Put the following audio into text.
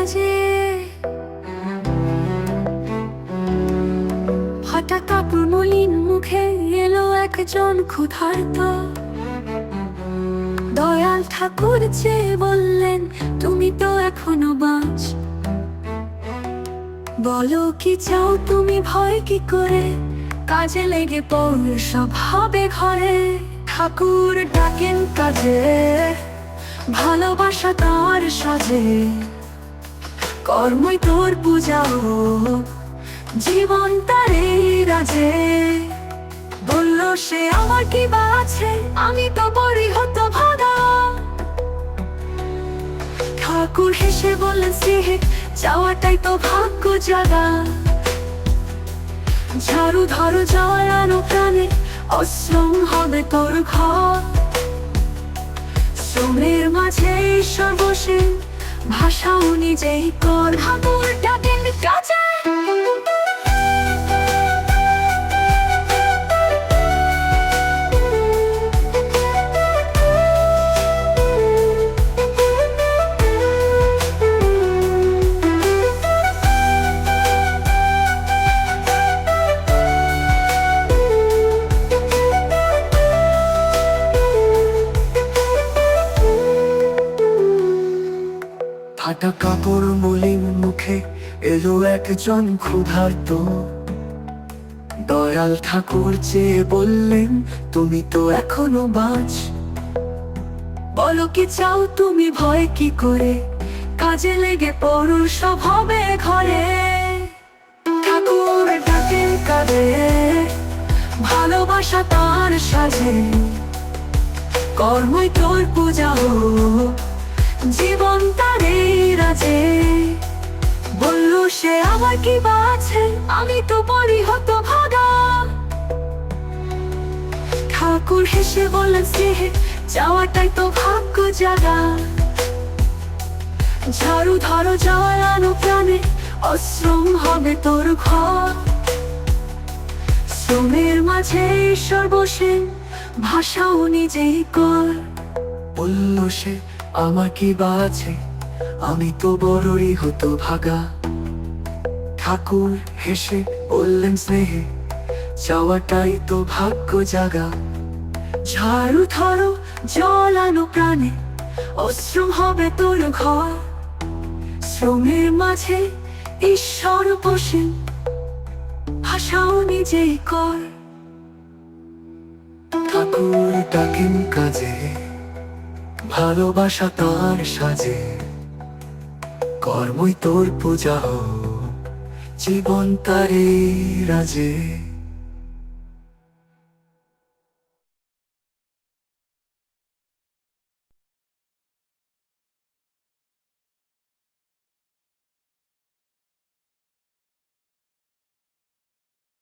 রাজে। ফাটা কাপড় মলিন মুখে এলো একজন ক্ষুধার্ত। দয়াল ঠাকুর চেয়ে বললেন, তুমি তো এখনো বাঁচ। বলো কি চাও তুমি, ভয় কি করে, কাজে লেগে পড় সব হবে ঘরে। ঠাকুর ডাকেন কাজে, ভালোবাসা তার সাজে। কর্মই তোর পূজাও, জীবন তার এই রাজে। বলল সে আমার কি বা আছে, আমি তো বড়ই হতভাগা। ঠাকুর হেসে বললেন, স্নেহে চাওয়াটাই তো ভাগ্য জাগা। ঝাড়ু ধরো জ্বালানো প্রাণে, অশ্রম হবে তোর ঘর। শ্রমের মাঝে ঈশ্বর বসে, ভাষাও নিজেই কর। ঠাকুর ডাকেন কাজে। ফাটা কাপড় মলিন মুখে এলো একজন ক্ষুধার্ত। দয়াল ঠাকুর চেয়ে বললেন, তুমি তো এখনো বাঁচ। বলো কি চাও তুমি, ভয় কি করে, কাজে লেগে পড়ো সব হবে ঘরে। ঠাকুর ডাকেন কাঁদে, ভালোবাসা তার সাজে। কর্মই তোর পূজা হোক, জীবন তার এই রাজে। বলল সে আমার কি বা আছে, আমি তো বড়ই হতভাগা। ঠাকুর হেসে বললেন, স্নেহে চাওয়াটাই তো ভাগ্য জাগা। ঝাড়ু ধরো জ্বালানো প্রাণে, অশ্রম হবে তোর ঘর। শ্রমের মাঝে ঈশ্বর বসে, ভাষাও নিজেই কর। বলল সে আমার কি বা আছে, আমি তো বড়ই হতভাগা। ঠাকুর হেসে বললেন, স্নেহে চাওয়াটাই তো ভাগ্য জাগা। ঝাড়ু ধরো জ্বালানো প্রাণে, অশ্রম হবে তোর ঘর। শ্রমের মাঝে ঈশ্বর বসে, ভাষাও নিজেই কর। ঠাকুর ডাকেন কাজে, ভালোবাসা তার সাজে। কর্মই তোর পূজা হোক, জীবন তার এই রাজে।